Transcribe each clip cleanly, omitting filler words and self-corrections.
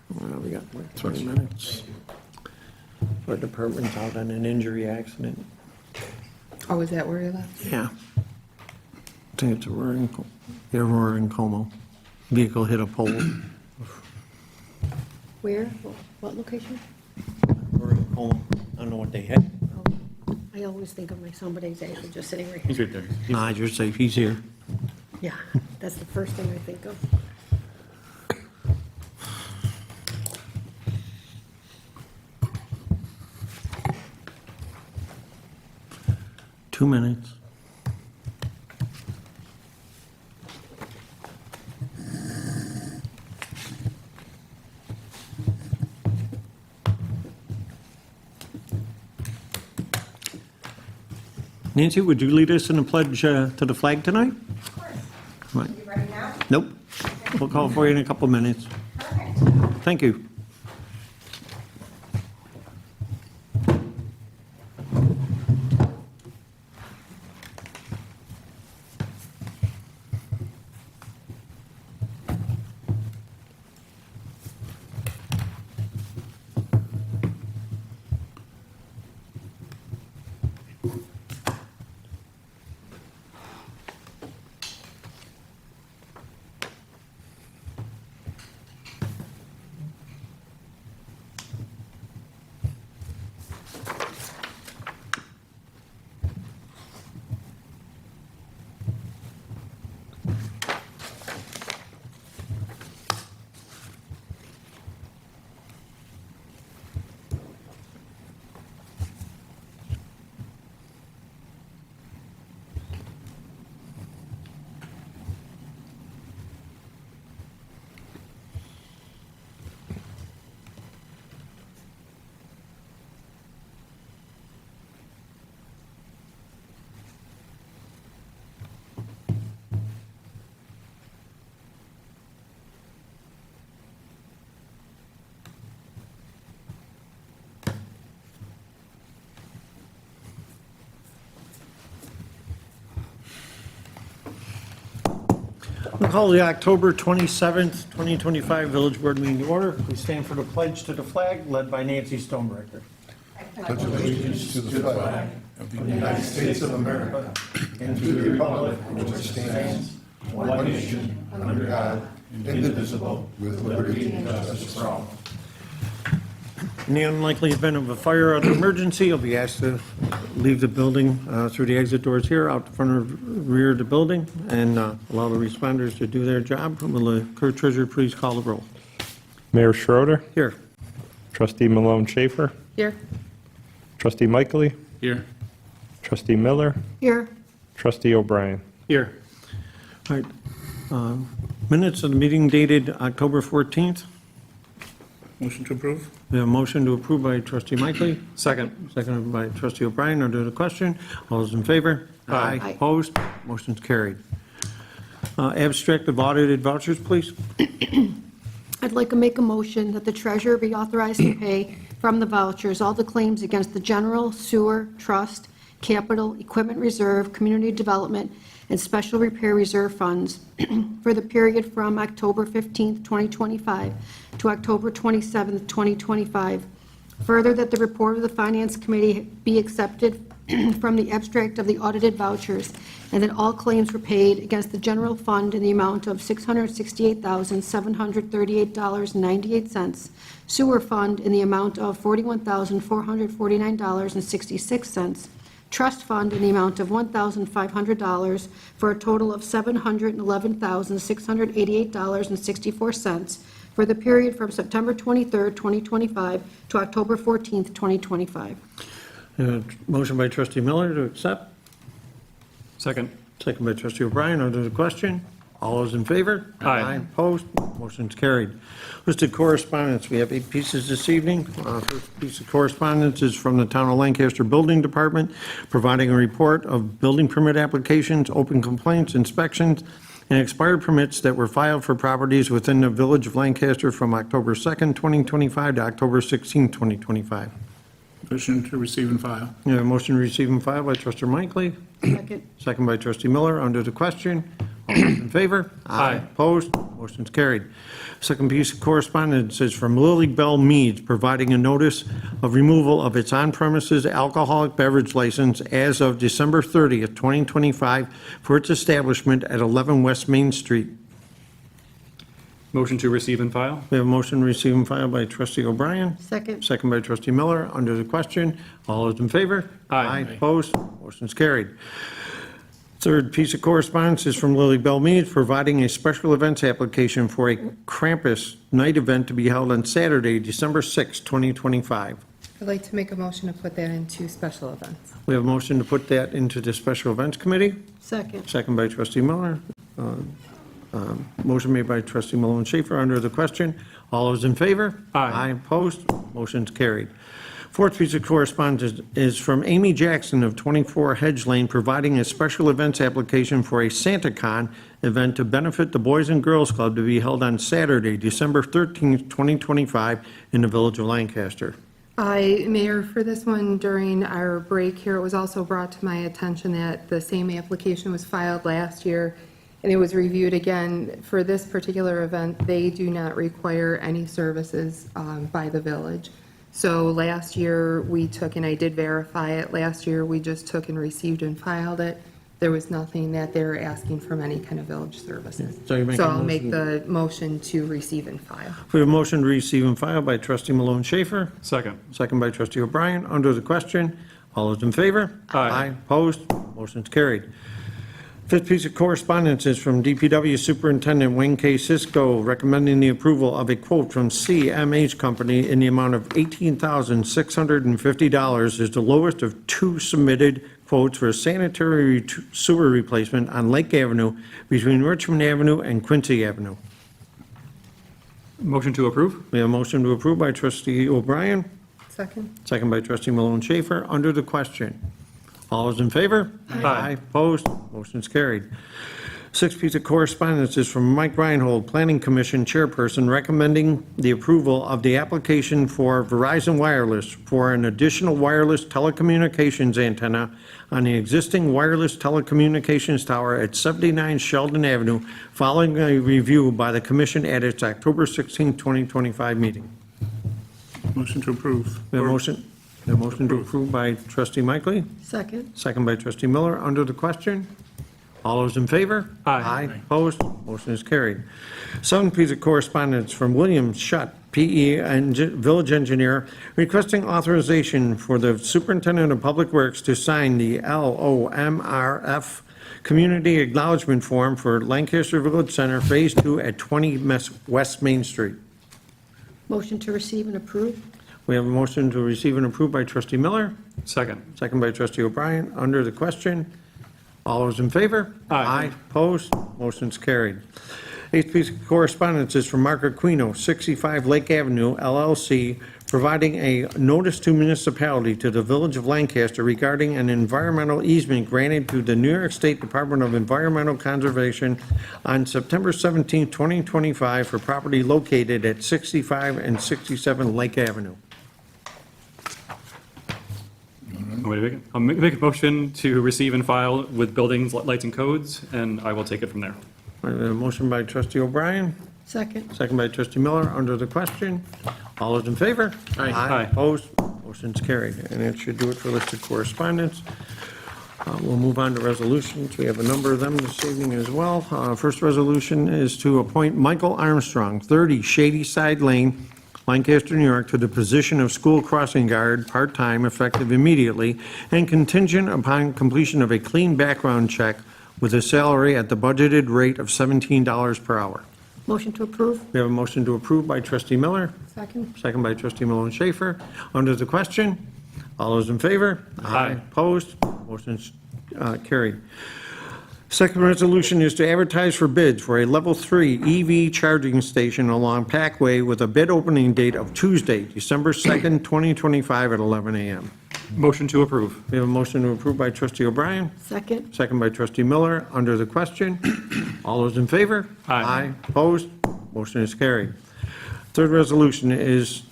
We got like 20 minutes. Our department's out on an injury accident. Oh, is that where you left? Yeah. I think it's Aurora in Como. Vehicle hit a pole. Where? What location? Aurora in Como. I don't know what they hit. Oh, I always think of my son, but he's actually just sitting right He's here. right there. Nah, you're safe. He's here. Yeah, that's the first thing I think of. 2 minutes. Nancy, would you lead us in a pledge to the flag tonight? Of course. Right. You ready now? Nope. We'll call for you in a couple minutes. Perfect. Thank you. We'll call the October 27th, 2025 Village Board meeting to order. We stand for the pledge to the flag led by Nancy Stonebreaker. Pledge allegiance to the flag of the United States of America and to the republic which stands, one nation, under God, indivisible, with liberty and justice for all. In the unlikely event of a fire or an emergency, you'll be asked to leave the building through the exit doors here, out the front or rear of the building, and allow the responders to do their job. Will the clerk treasurer please call the roll? Mayor Schroeder, Here. Trustee Malone Schaefer, Here. Trustee Michaely, Here. Trustee Miller, Here, Trustee O'Brien. Here. All right. Minutes of the meeting dated October 14th. Motion to approve? We have a motion to approve by trustee Michaely, Second. seconded by trustee O'Brien. Under the question, all those in favor? Aye. Aye. Opposed? Motion's carried. Abstract of audited vouchers, please. I'd like to make a motion that the treasurer be authorized to pay from the vouchers all the claims against the general, sewer, trust, capital, equipment reserve, community development, and special repair reserve funds for the period from October 15th, 2025 to October 27th, 2025. Further, that the report of the Finance Committee be accepted from the abstract of the audited vouchers, and that all claims were paid against the general fund in the amount of $668,738.98, sewer fund in the amount of $41,449.66, trust fund in the amount of $1,500, for a total of $711,688.64 for the period from September 23rd, 2025 to October 14th, 2025. Motion by trustee Miller to accept, Second. second by trustee O'Brien. Under the question, all those in favor? Aye. Opposed? Motion's carried. Listed correspondence, we have 8 pieces this evening. First piece of correspondence is from the Town of Lancaster Building Department, providing a report of building permit applications, open complaints, inspections, and expired permits that were filed for properties within the Village of Lancaster from October 2nd, 2025 to October 16th, 2025. Motion to receive and file. We have a motion to receive and file by trustee Michaely, Second. second by trustee Miller. Under the question, All those in favor? Aye. Opposed? Motion's carried. Second piece of correspondence is from Lily Bell Meads, providing a notice of removal of its on-premises alcoholic beverage license as of December 30th, 2025, for its establishment at 11 West Main Street. Motion to receive and file? We have a motion to receive and file by trustee O'Brien, Second. second by trustee Miller. Under the question, all those in favor? Aye. Opposed? Motion's carried. Third piece of correspondence is from Lily Bell Meads, providing a special events application for a Krampus night event to be held on Saturday, December 6, 2025. I'd like to make a motion to put that into special events. We have a motion to put that into the Special Events Committee, Second. second by trustee Miller. Motion made by trustee Malone Schaefer. Under the question, all those in favor? Aye. Opposed? Motion's carried. Fourth piece of correspondence is from Amy Jackson of 24 Hedge Lane, providing a special events application for a SantaCon event to benefit the Boys and Girls Club to be held on Saturday, December 13th, 2025, in the Village of Lancaster. Mayor, for this one, during our break here, it was also brought to my attention that the same application was filed last year, and it was reviewed again. For this particular event, they do not require any services by the village. So last year, we took, and I did verify it, last year, we just took and received and filed it. There was nothing that they're asking from any kind of village services. So you make a So I'll make motion- the motion to receive and file. We have a motion to receive and file by trustee Malone Schaefer, Second. second by trustee O'Brien. Under the question, all those in favor? Aye. Opposed? Motion's carried. Fifth piece of correspondence is from DPW Superintendent Wayne K. Cisco, recommending the approval of a quote from CMH Company in the amount of $18,650 is the lowest of two submitted quotes for a sanitary sewer replacement on Lake Avenue between Richmond Avenue and Quincy Avenue. Motion to approve? We have a motion to approve by trustee O'Brien, Second? second by trustee Malone Schaefer. Under the question, all those in favor? Aye. Opposed? Motion's carried. Sixth piece of correspondence is from Mike Reinhold, Planning Commission Chairperson, recommending the approval of the application for Verizon Wireless for an additional wireless telecommunications antenna on the existing wireless telecommunications tower at 79 Sheldon Avenue, following a review by the commission at its October 16, 2025 meeting. Motion to approve. We have a motion to approve by trustee Mickley, Second. second by trustee Miller. Under the question, all those in favor? Aye. Opposed? Motion is carried. Seventh piece of correspondence from William Shutt, PE, and village engineer, requesting authorization for the superintendent of public works to sign the LOMRF Community Acknowledgement Form for Lancaster Village Center Phase 2 at 20 West Main Street. Motion to receive and approve. We have a motion to receive and approve by trustee Miller, Second. second by trustee O'Brien. Under the question, all those in favor? Aye. Opposed? Motion's carried. Eighth piece of correspondence is from Mark Aquino, 65 Lake Avenue, LLC, providing a notice to municipality to the Village of Lancaster regarding an environmental easement granted to the New York State Department of Environmental Conservation on September 17, 2025, for property located at 65 and 67 Lake Avenue. I'll make a motion to receive and file with buildings, lights, and codes, and I will take it from there. A motion by trustee O'Brien, Second. second by trustee Miller. Under the question, all those in favor? Aye. Opposed? Motion's carried. And that should do it for listed correspondence. We'll move on to resolutions. We have a number of them this evening as well. First resolution is to appoint Michael Armstrong, 30 Shady Side Lane, Lancaster, New York, to the position of school crossing guard, part-time, effective immediately, and contingent upon completion of a clean background check with a salary at the budgeted rate of $17 per hour. Motion to approve. We have a motion to approve by trustee Miller, Second? second by trustee Malone Schaefer. Under the question, all those in favor? Aye. Opposed? Motion's carried. Second resolution is to advertise for bids for a level 3 EV charging station along Packway with a bid opening date of Tuesday, December 2nd, 2025 at 11 a.m. Motion to approve. We have a motion to approve by trustee O'Brien, Second. second by trustee Miller. Under the question, all those in favor? Aye. Opposed? Motion is carried. Third resolution is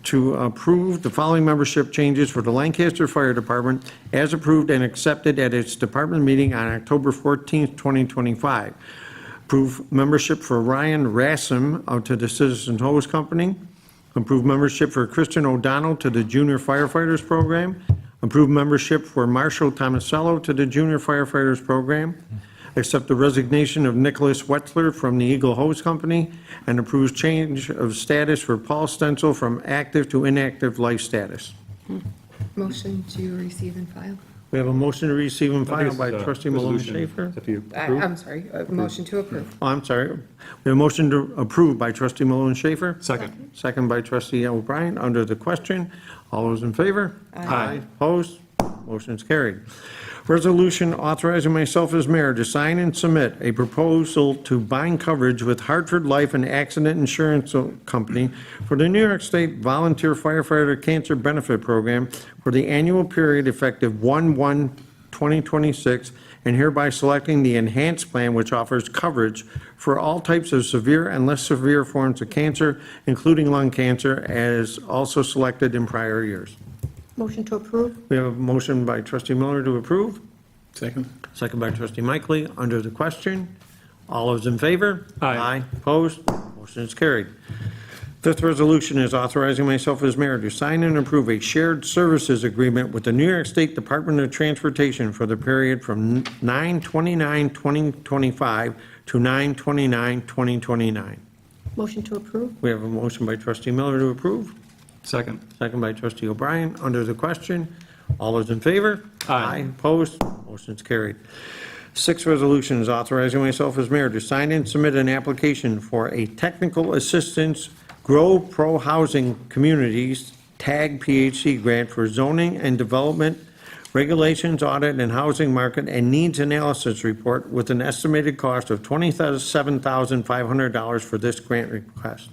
to approve the following membership changes for the Lancaster Fire Department as approved and accepted at its department meeting on October 14th, 2025. Approve membership for Ryan Rassom to the Citizen Hose Company. Approve membership for Kristen O'Donnell to the Junior Firefighters Program. Approve membership for Marshall Tomasello to the Junior Firefighters Program. Accept the resignation of Nicholas Wetzler from the Eagle Hose Company, and approves change of status for Paul Stencil from active to inactive life status. Motion to receive and file. We have a motion to receive and I think file it's by a trustee Malone resolution. Schaefer. If you approve. I'm sorry, motion to approve. Oh, I'm sorry. We have a motion to approve by trustee Malone Schaefer. Second. Second by trustee O'Brien. Under the question, all those in favor? Aye. Opposed? Motion is carried. Resolution authorizing myself as mayor to sign and submit a proposal to bind coverage with Hartford Life and Accident Insurance Company for the New York State Volunteer Firefighter Cancer Benefit Program for the annual period effective 1/1/2026, and hereby selecting the enhanced plan which offers coverage for all types of severe and less severe forms of cancer, including lung cancer, as also selected in prior years. Motion to approve? We have a motion by trustee Miller to approve, Second? second by trustee Mickley. Under the question, all those in favor? Aye. Opposed? Motion is carried. Fifth resolution is authorizing myself as mayor to sign and approve a shared services agreement with the New York State Department of Transportation for the period from 9/29/2025 to 9/29/2029. Motion to approve? We have a motion by trustee Miller to approve, Second. second by trustee O'Brien. Under the question, all those in favor? Aye. Opposed? Motion is carried. Sixth resolution is authorizing myself as mayor to sign and submit an application for a technical assistance Grow Pro Housing Communities TAG PHC grant for zoning and development regulations, audit, and housing market and needs analysis report with an estimated cost of $27,500 for this grant request.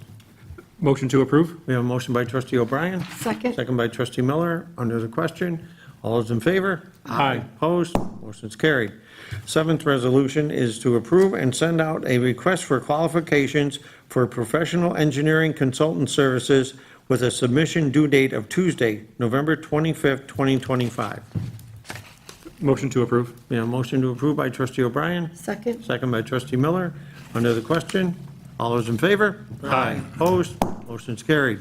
Motion to approve. We have a motion by trustee O'Brien, Second? second by trustee Miller. Under the question, all those in favor? Aye. Opposed? Motion's carried. Seventh resolution is to approve and send out a request for qualifications for professional engineering consultant services with a submission due date of Tuesday, November 25th, 2025. Motion to approve. We have a motion to approve by trustee O'Brien, Second? second by trustee Miller. Under the question, all those in favor? Aye. Opposed? Motion's carried.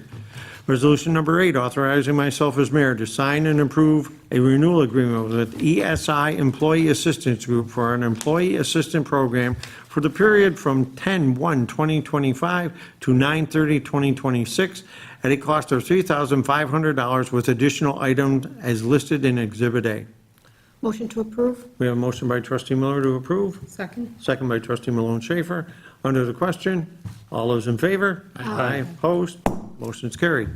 Resolution number 8, authorizing myself as mayor to sign and approve a renewal agreement with ESI Employee Assistance Group for an employee assistant program for the period from 10/1/2025 to 9/30/2026 at a cost of $3,500 with additional items as listed in Exhibit A. Motion to approve? We have a motion by trustee Miller to approve, Second. second by trustee Malone Schaefer. Under the question, all those in favor? Aye. Opposed? Motion's carried.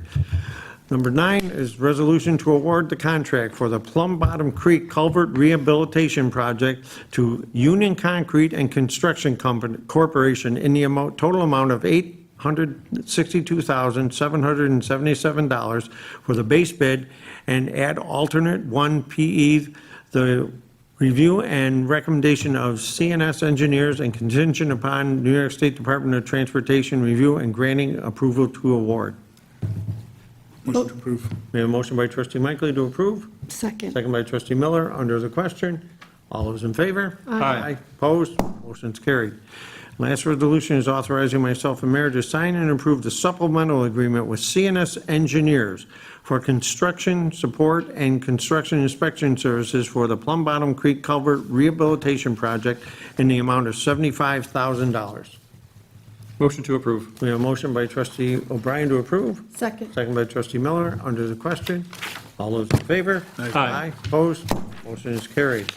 Number 9 is resolution to award the contract for the Plum Bottom Creek Culvert Rehabilitation Project to Union Concrete and Construction Corporation in the total amount of $862,777 for the base bid, and add alternate 1 PE, the review and recommendation of CNS engineers and contingent upon New York State Department of Transportation review and granting approval to award. Motion to approve. We have a motion by trustee Mickley to approve, Second? second by trustee Miller. Under the question, all those in favor? Aye. Opposed? Motion's carried. Last resolution is authorizing myself and mayor to sign and approve the supplemental agreement with CNS Engineers for construction support and construction inspection services for the Plum Bottom Creek Culvert Rehabilitation Project in the amount of $75,000. Motion to approve. We have a motion by trustee O'Brien to approve, Second? second by trustee Miller. Under the question, all those in favor? Aye. Opposed? Motion is carried.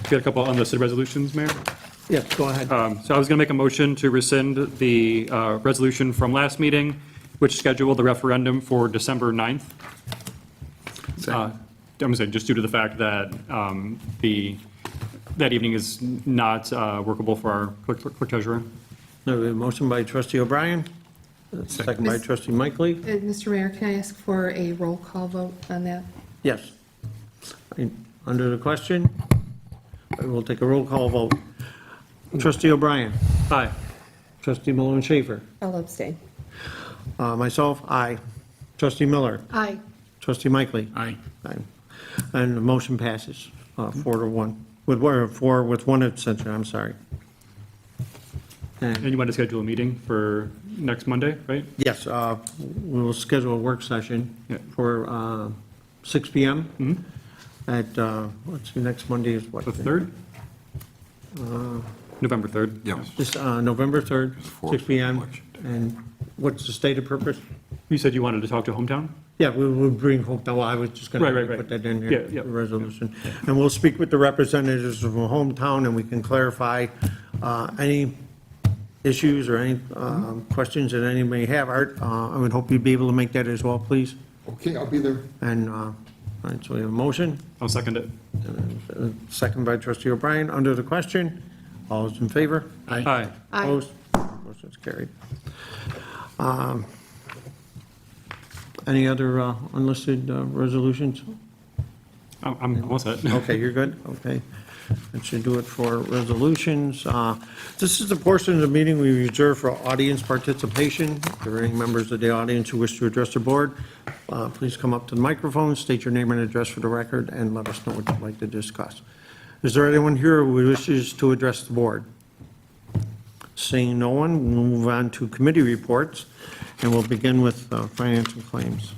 Got a couple unlisted resolutions, Mayor. Yes, go ahead. So I was going to make a motion to rescind the resolution from last meeting, which scheduled the referendum for December 9th. I'm going to say, just due to the fact that that evening is not workable for our clerk treasurer. No, we have a motion by trustee O'Brien, second by Miss- trustee Mickley. Mr. Mayor, can I ask for a roll call vote on that? Yes. Under the question, we will take a roll call vote. Trustee O'Brien, Aye. Trustee Malone Schaefer. I'll abstain. Myself, aye. Trustee Miller. Aye. Trustee Michaely. Aye. Aye. And the motion passes 4-1, with one abstention, I'm sorry. And you want to schedule a meeting for next Monday, right? Yes, we will schedule a work session Yeah. for 6 PM at, let's see, next Monday is what? The 3rd? November 3rd. Yeah. This, November 3rd, Before 6 PM. election day. And what's the stated purpose? You said you wanted to talk to Hometown? Yeah, we will bring Hometown, well, I was just going Right, to right, right. put that in Yeah, here, yeah. the resolution. And we'll speak with the representatives from Hometown, and we can clarify any issues or any questions that anybody may have. Art, I would hope you'd be able to make that as well, please. Okay, I'll be there. And, all right, so we have a motion, I'll second it. second by trustee O'Brien. Under the question, all those in favor? Aye. Aye. Opposed? Motion's carried. Any other unlisted resolutions? I'm all set. Okay, you're good? Okay. That should do it for resolutions. This is the portion of the meeting we reserve for audience participation. If there are any members of the audience who wish to address the board, please come up to the microphone, state your name and address for the record, and let us know what you'd like to discuss. Is there anyone here who wishes to address the board? Seeing no one, we'll move on to committee reports, and we'll begin with financial claims.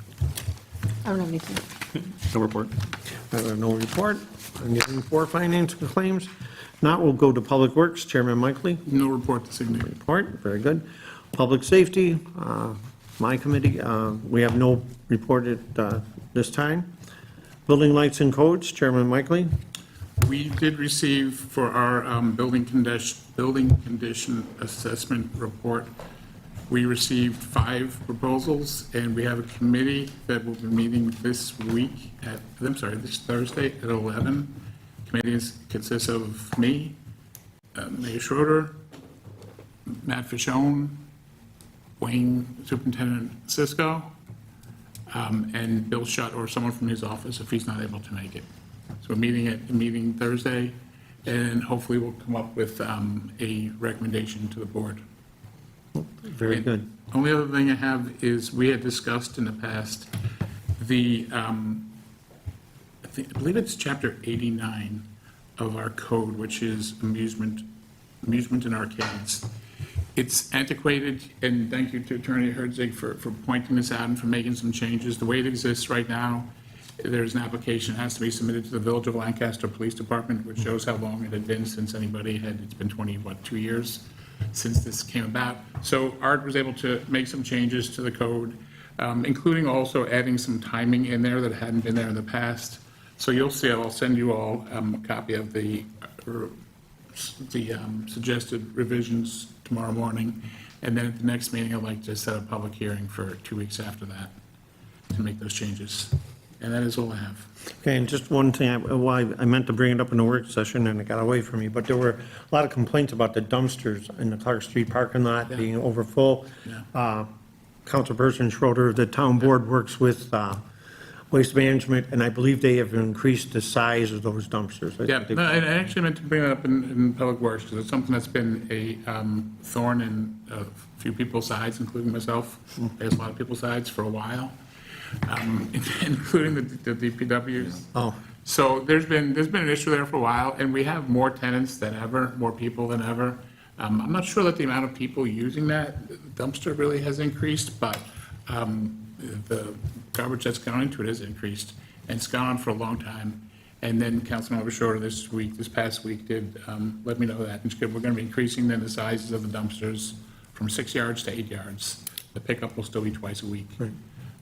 I don't have anything. No report. I have no report. I'm getting 4 financial claims. Now we'll go to Public Works, Chairman Michaely. No report this evening. Report, very good. Public Safety, my committee, we have no report at this time. Building Lights and Codes, Chairman Michaely. We did receive for our building condition assessment report, we received 5 proposals, and we have a committee that will be meeting this Thursday at 11. Committee consists of me, Mayor Schroeder, Matt Fischone, Wayne Superintendent Cisco, and Bill Shutt or someone from his office if he's not able to make it. So we're meeting Thursday, and hopefully we'll come up with a recommendation to the board. Very good. Only other thing I have is, we had discussed in the past, I believe it's chapter 89 of our code, which is amusement and arcades. It's antiquated, and thank you to Attorney Herzig for pointing this out and for making some changes. The way it exists right now, there's an application that has to be submitted to the Village of Lancaster Police Department, which shows how long it had been since anybody had, it's been 2 years since this came about. So Art was able to make some changes to the code, including also adding some timing in there that hadn't been there in the past. So you'll see, I'll send you all a copy of the suggested revisions tomorrow morning. And then at the next meeting, I'd like to set a public hearing for 2 weeks after that to make those changes. And that is all I have. Okay, and just one thing, I meant to bring it up in the work session, and it got away from me, but there were a lot of complaints about the dumpsters in the Clark Street parking lot being overfull. Yeah. Councilperson Schroeder, the town board works with Waste Management, and I believe they have increased the size of those dumpsters. Yeah, no, I actually meant to bring that up in Public Works, because it's something that's been a thorn in a few people's sides, including myself, I guess a lot of people's sides for a while, including the DPWs. Oh, So there's been an issue there for a while, and we have more tenants than ever, more people than ever. I'm not sure that the amount of people using that dumpster really has increased, but the garbage that's gone into it has increased, and it's gone on for a long time. And then Councilmember Schroeder this past week did let me know that, and we're going to be increasing then the sizes of the dumpsters from 6 yards to 8 yards. The pickup will still be twice a week.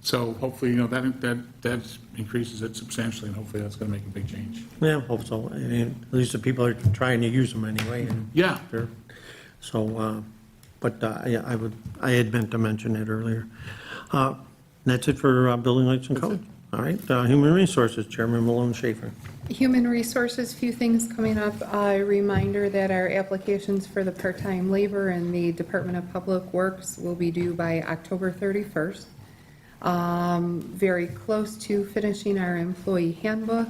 So hopefully, that increases it substantially, and hopefully that's going to make a big change. yeah, hope so. And at least the people are trying to use them anyway. And Yeah. they're- So, but yeah, I had meant to mention it earlier. That's it for Building Lights and Codes. All right, Human Resources, Chairman Malone Schaefer. Human Resources, few things coming up. A reminder that our applications for the part-time labor in the Department of Public Works will be due by October 31st. Very close to finishing our employee handbook.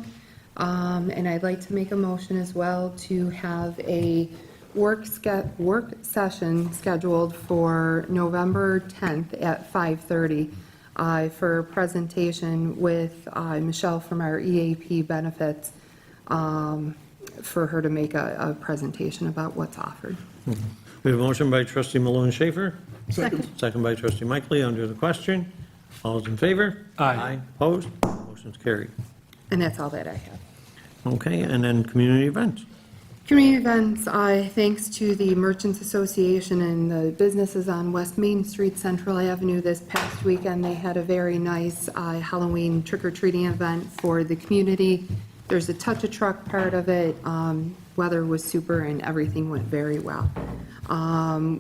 And I'd like to make a motion as well to have a work session scheduled for November 10th at 5:30 for a presentation with Michelle from our EAP benefits, for her to make a presentation about what's offered. We have a motion by trustee Malone Schaefer, Second. second by trustee Mickley. Under the question, all those in favor? Aye. Opposed? Motion's carried. And that's all that I have. Okay, and then community events. Community events, thanks to the Merchants Association and the businesses on West Main Street, Central Avenue this past weekend, they had a very nice Halloween trick-or-treating event for the community. There's a touch-a-truck part of it. Weather was super and everything went very well.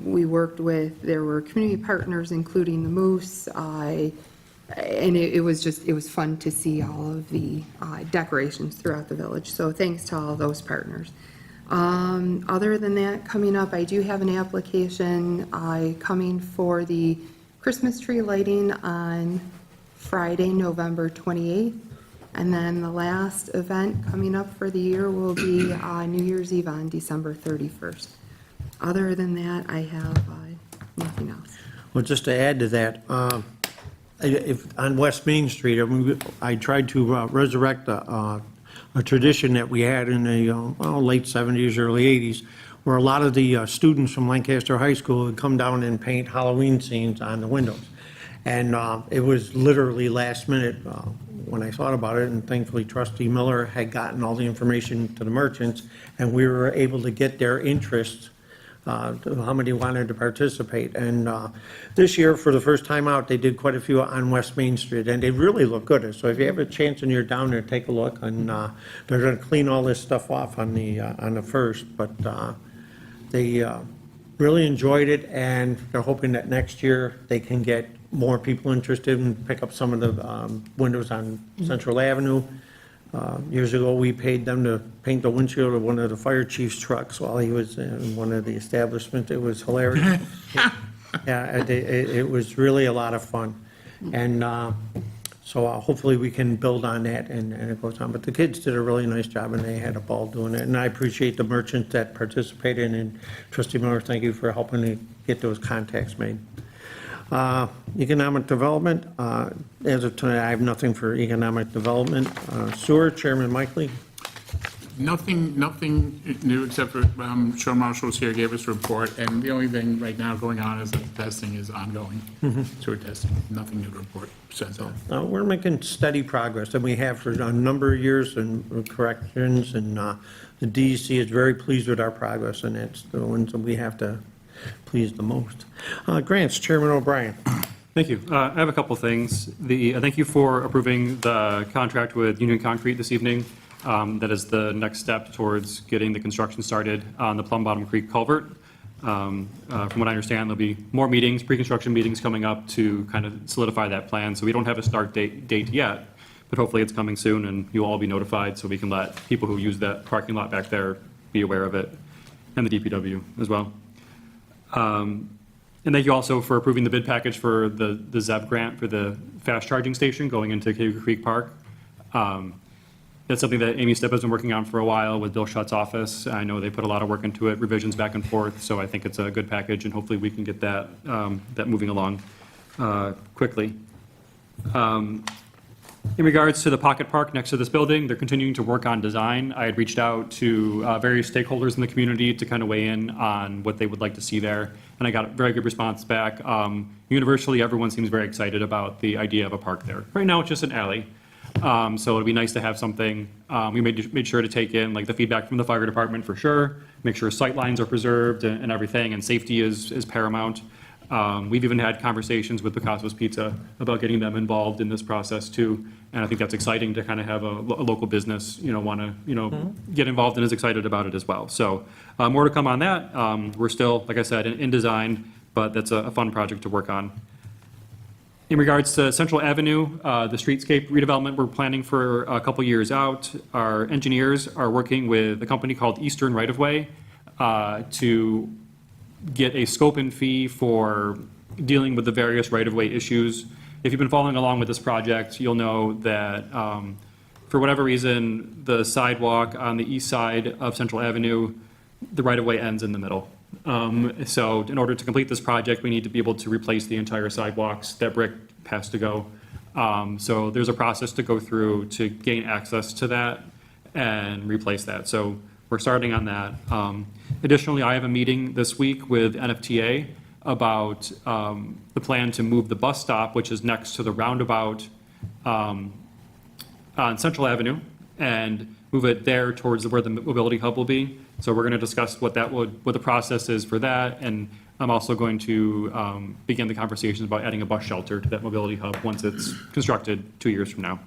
We worked with, there were community partners, including the Moose, and it was fun to see all of the decorations throughout the village. So thanks to all those partners. Other than that, coming up, I do have an application coming for the Christmas tree lighting on Friday, November 28th. And then the last event coming up for the year will be New Year's Eve on December 31st. Other than that, I have nothing else. Well, just to add to that, on West Main Street, I tried to resurrect a tradition that we had in the late 70s, early 80s, where a lot of the students from Lancaster High School would come down and paint Halloween scenes on the windows. And it was literally last minute when I thought about it, and thankfully trustee Miller had gotten all the information to the merchants, and we were able to get their interest, how many wanted to participate. And this year, for the first time out, they did quite a few on West Main Street, and they really look good. So if you have a chance and you're down there, take a look. And they're going to clean all this stuff off on the first, but they really enjoyed it, and they're hoping that next year they can get more people interested and pick up some of the windows on Central Avenue. Years ago, we paid them to paint the windshield of one of the fire chief's trucks while he was in one of the establishments. It was hilarious. Yeah, it was really a lot of fun. And so hopefully we can build on that and it goes on. But the kids did a really nice job and they had a ball doing it. And I appreciate the merchants that participated. And trustee Miller, thank you for helping to get those contacts made. Economic development, as of tonight, I have nothing for economic development. Sewer, Chairman Mickley. Nothing new except for Sean Marshall was here, gave us a report, and the only thing right now going on is that testing is ongoing. Sewer testing, nothing new to report since then. We're making steady progress, and we have for a number of years and corrections, and the DEC is very pleased with our progress, and it's the ones that we have to please the most. Grants, Chairman O'Brien. Thank you. I have a couple things. Thank you for approving the contract with Union Concrete this evening. That is the next step towards getting the construction started on the Plum Bottom Creek culvert. From what I understand, there'll be more meetings, pre-construction meetings coming up to kind of solidify that plan. So we don't have a start date yet, but hopefully it's coming soon and you'll all be notified so we can let people who use that parking lot back there be aware of it, and the DPW as well. And thank you also for approving the bid package for the ZEB grant for the fast charging station going into Cayuga Creek Park. That's something that Amy Stipp has been working on for a while with Bill Schutt's office. I know they put a lot of work into it, revisions back and forth, so I think it's a good package, and hopefully we can get that, that moving along quickly. In regards to the Pocket Park next to this building, they're continuing to work on design. I had reached out to various stakeholders in the community to kind of weigh in on what they would like to see there, and I got a very good response back. Universally, everyone seems very excited about the idea of a park there. Right now, it's just an alley. So it'd be nice to have something. We made sure to take in like the feedback from the fire department for sure, make sure sight lines are preserved and everything, and safety is paramount. We've even had conversations with Picasso's Pizza about getting them involved in this process too, and I think that's exciting to kind of have a local business, want to, get involved and is excited about it as well. So more to come on that. We're still, like I said, in design, but that's a fun project to work on. In regards to Central Avenue, the streetscape redevelopment we're planning for a couple years out, our engineers are working with a company called Eastern Right of Way to get a scope and fee for dealing with the various right-of-way issues. If you've been following along with this project, you'll know that for whatever reason, the sidewalk on the east side of Central Avenue the right-of-way ends in the middle. So in order to complete this project, we need to be able to replace the entire sidewalks. That brick has to go. So there's a process to go through to gain access to that and replace that. So we're starting on that. Additionally, I have a meeting this week with NFTA about the plan to move the bus stop, which is next to the roundabout on Central Avenue, and move it there towards where the mobility hub will be. So we're going to discuss what the process is for that, and I'm also going to begin the conversations about adding a bus shelter to that mobility hub once it's constructed 2 years from now.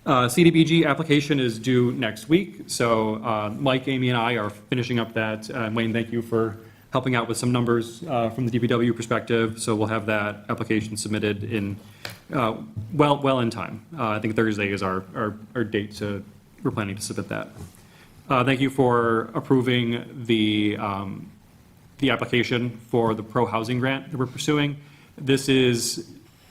CDBG application is due next week, so Mike, Amy, and I are finishing up that. Wayne, thank you for helping out with some numbers from the DPW perspective, so we'll have that application submitted in, well in time. I think Thursday is our date we're planning to submit that. Thank you for approving the application for the pro-housing grant that we're pursuing. This is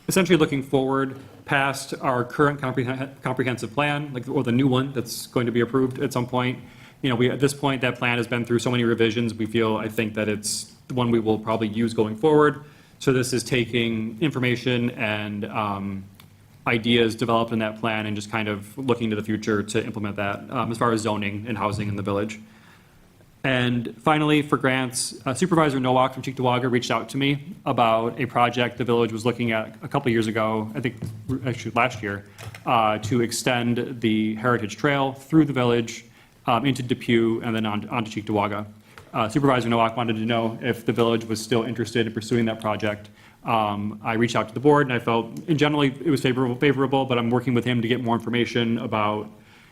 essentially looking forward past our current comprehensive plan, or the new one that's going to be approved at some point. You know, at this point, that plan has been through so many revisions, I think that it's the one we will probably use going forward. So this is taking information and ideas developed in that plan and just kind of looking to the future to implement that as far as zoning and housing in the village. And finally, for grants, Supervisor Nowak from Cheektowaga reached out to me about a project the village was looking at a couple of years ago, I think actually last year, to extend the Heritage Trail through the village into Depew and then onto Cheektowaga. Supervisor Nowak wanted to know if the village was still interested in pursuing that project. I reached out to the board and I felt, in generally, it was favorable, but I'm working with him to get more information about,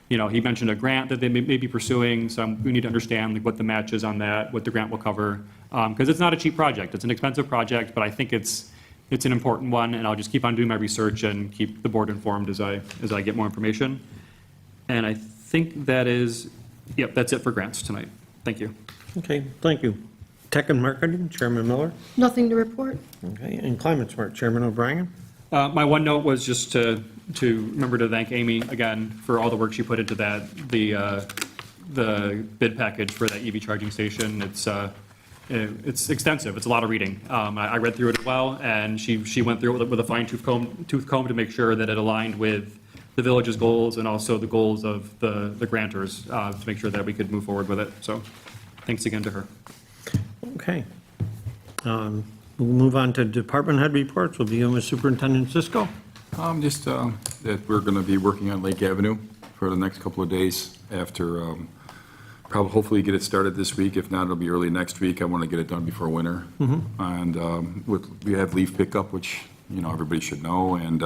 you know, he mentioned a grant that they may be pursuing, so we need to understand like what the match is on that, what the grant will cover. Because it's not a cheap project, it's an expensive project, but I think it's an important one, and I'll just keep on doing my research and keep the board informed as I get more information. And I think that is, yep, that's it for grants tonight. Thank you. Okay, thank you. Tech and Marketing, Chairman Miller. Nothing to report? Okay, and Climate Smart, Chairman O'Brien. My one note was just to remember to thank Amy again for all the work she put into that, the bid package for that EV charging station. It's extensive, it's a lot of reading. I read through it as well, and she went through it with a fine-tooth comb to make sure that it aligned with the village's goals and also the goals of the grantors, to make sure that we could move forward with it. So thanks again to her. Okay. We'll move on to department head reports. We'll begin with Superintendent Cisco. Just that we're going to be working on Lake Avenue for the next couple of days after, probably hopefully get it started this week. If not, it'll be early next week. I want to get it done before winter. And we have leaf pickup, which, you know, everybody should know, and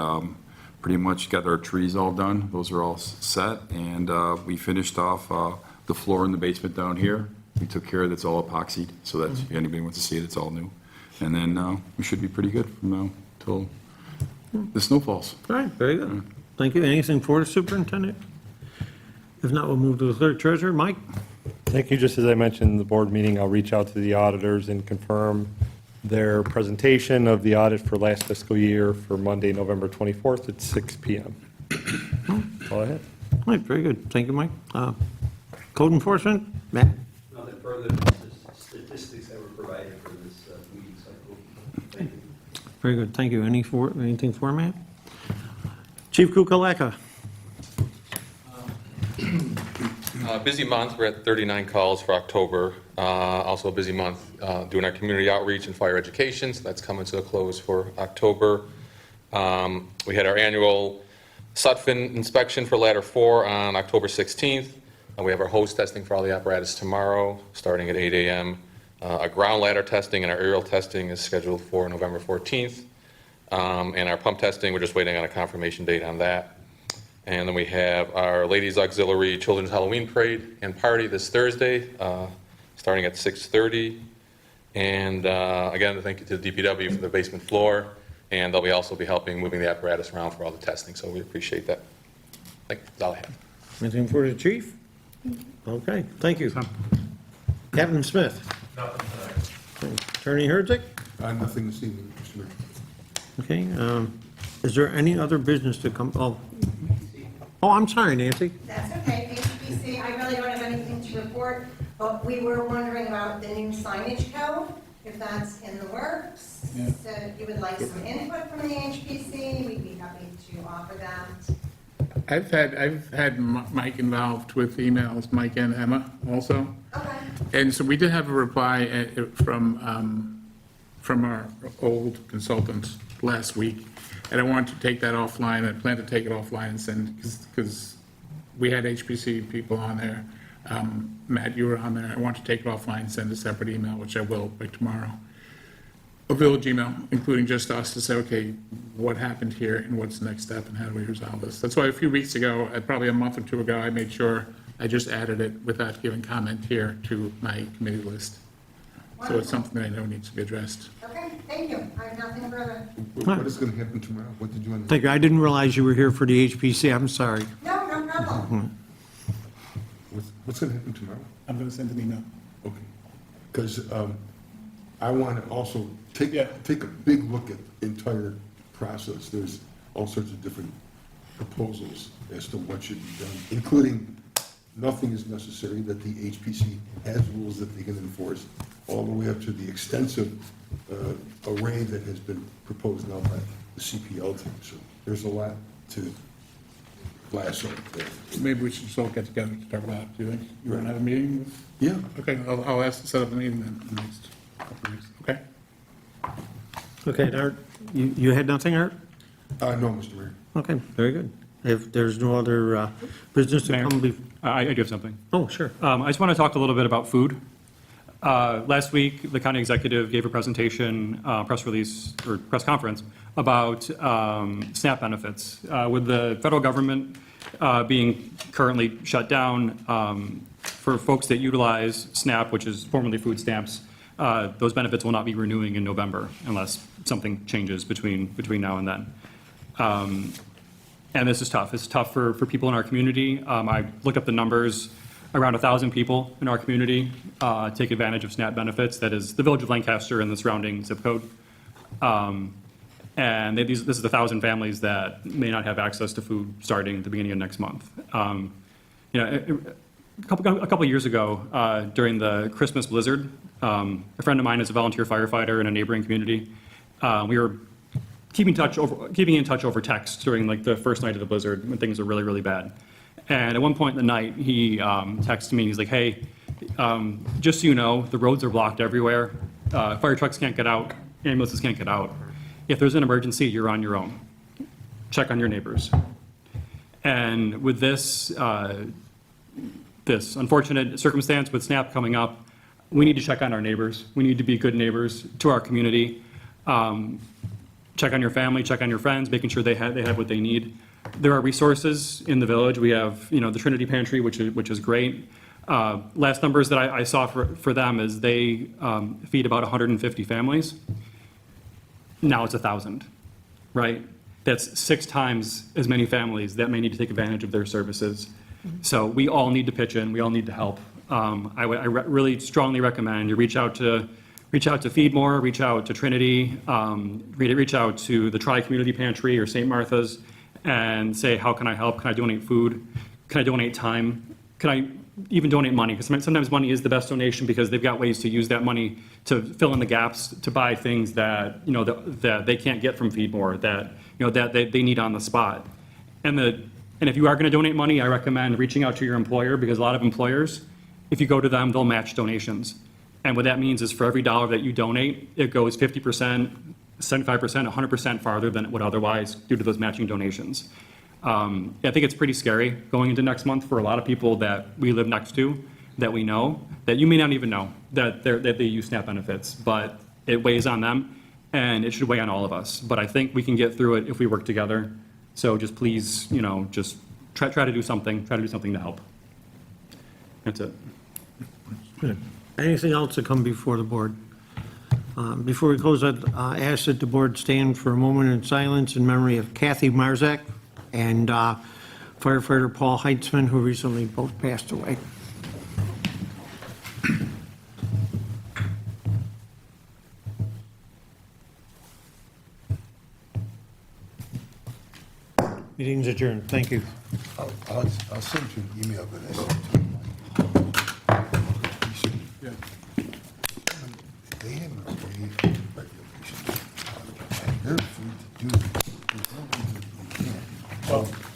pretty much got our trees all done. Those are all set, and we finished off the floor in the basement down here. We took care of it. It's all epoxied, so that if anybody wants to see it, it's all new. And then we should be pretty good from now till the snow falls. All right, very good. Thank you. Anything for the superintendent? If not, we'll move to the clerk treasurer. Mike? Thank you. Just as I mentioned in the board meeting, I'll reach out to the auditors and confirm their presentation of the audit for last fiscal year for Monday, November 24th at 6 p.m. That's all I have. All right, very good. Thank you, Mike. Code enforcement? Matt? Nothing further than the statistics that were provided for this meeting cycle. Thank you. Very good. Thank you. Anything for Matt? Chief Kukaleka? Busy month, we're at 39 calls for October. Also a busy month doing our community outreach and fire education, so that's coming to a close for October. We had our annual SUTFIN inspection for Ladder 4 on October 16th. We have our hose testing for all the apparatus tomorrow, starting at 8 a.m. Our ground ladder testing and our aerial testing is scheduled for November 14th. And our pump testing, we're just waiting on a confirmation date on that. And then we have our Ladies Auxiliary Children's Halloween Parade and Party this Thursday, starting at 6:30. And again, thank you to the DPW for the basement floor. And they'll also be helping moving the apparatus around for all the testing, so we appreciate that. That's all I have. Anything for the chief? Okay, thank you. Captain Smith? Nothing tonight. Attorney Herzig? Nothing this evening, Mr. Mayor. Okay, is there any other business to come, oh, I'm sorry, Nancy. That's okay, HPC, I really don't have anything to report. But we were wondering about the new signage code, if that's in the works. Yeah. So if you would like some input from the HPC, we'd be happy to offer that. I've had Mike involved with emails, Mike and Emma also. Okay. And so we did have a reply from our old consultant last week. And I wanted to take that offline. I plan to take it offline and send, because we had HPC people on there. Matt, you were on there. I want to take it offline and send a separate email, which I will by tomorrow. A village email, including just us, to say, okay, what happened here and what's the next step and how do we resolve this? That's why a few weeks ago, probably a month or two ago, I made sure I just added it without giving comment here to my committee list. So it's something that I know needs to be addressed. Okay, thank you. I have nothing further. What is going to happen tomorrow? What did you want to? Thank you. I didn't realize you were here for the HPC. I'm sorry. No, no problem. What's going to happen tomorrow? I'm going to send an email. Okay. Because I want to also take Yeah. a big look at the entire process. There's all sorts of different proposals as to what should be done, including nothing is necessary, that the HPC has rules that they can enforce, all the way up to the extensive array that has been proposed now by the CPL team. So there's a lot to glass over there. Maybe we should just all get together to talk about it. Do you think? You want to have a meeting? Yeah. Okay, I'll ask to set up a meeting then in the next couple of weeks. Okay? Okay, and Art, you had nothing, Art? No, Mr. Mayor. Okay, very good. If there's no other business to Mayor? come I do have something. oh, sure. I just want to talk a little bit about food. Last week, the county executive gave a presentation, press release, or press conference about SNAP benefits. With the federal government being currently shut down, for folks that utilize SNAP, which is formerly food stamps, those benefits will not be renewing in November unless something changes between now and then. And this is tough. It's tough for people in our community. I looked up the numbers. Around 1,000 people in our community take advantage of SNAP benefits. That is the village of Lancaster and the surrounding zip code. And this is 1,000 families that may not have access to food starting at the beginning of next month. A couple years ago, during the Christmas blizzard, a friend of mine is a volunteer firefighter in a neighboring community. We were keeping in touch over text during like the first night of the blizzard when things were really, really bad. And at one point in the night, he texted me, he's like, hey, just so you know, the roads are blocked everywhere. Fire trucks can't get out, ambulances can't get out. If there's an emergency, you're on your own. Check on your neighbors. And with this unfortunate circumstance with SNAP coming up, we need to check on our neighbors. We need to be good neighbors to our community. Check on your family, check on your friends, making sure they have what they need. There are resources in the village. We have, the Trinity Pantry, which is great. Last numbers that I saw for them is they feed about 150 families. Now it's 1,000, right? That's 6 times as many families that may need to take advantage of their services. So we all need to pitch in. We all need to help. I really strongly recommend you reach out to Feedmore, reach out to Trinity, reach out to the Tri-Community Pantry or St. Martha's and say, how can I help? Can I donate food? Can I donate time? Can I even donate money? Because sometimes money is the best donation because they've got ways to use that money to fill in the gaps, to buy things that, that they can't get from Feedmore, that, that they need on the spot. And if you are going to donate money, I recommend reaching out to your employer because a lot of employers, if you go to them, they'll match donations. And what that means is for every dollar that you donate, it goes 50%, 75%, 100% farther than it would otherwise due to those matching donations. I think it's pretty scary going into next month for a lot of people that we live next to, that we know, that you may not even know that they use SNAP benefits, but it weighs on them and it should weigh on all of us. But I think we can get through it if we work together. So just please, just try to do something, to help. That's it. Good. Anything else to come before the board? Before we close, I'd ask that the board stand for a moment in silence in memory of Kathy Marzak and firefighter Paul Heitzman, who recently both passed away. Meeting's adjourned. Thank you. I'll send you an email, but I sent you. Yeah. They have a great regulation. They're free to do it. There's no reason we can't.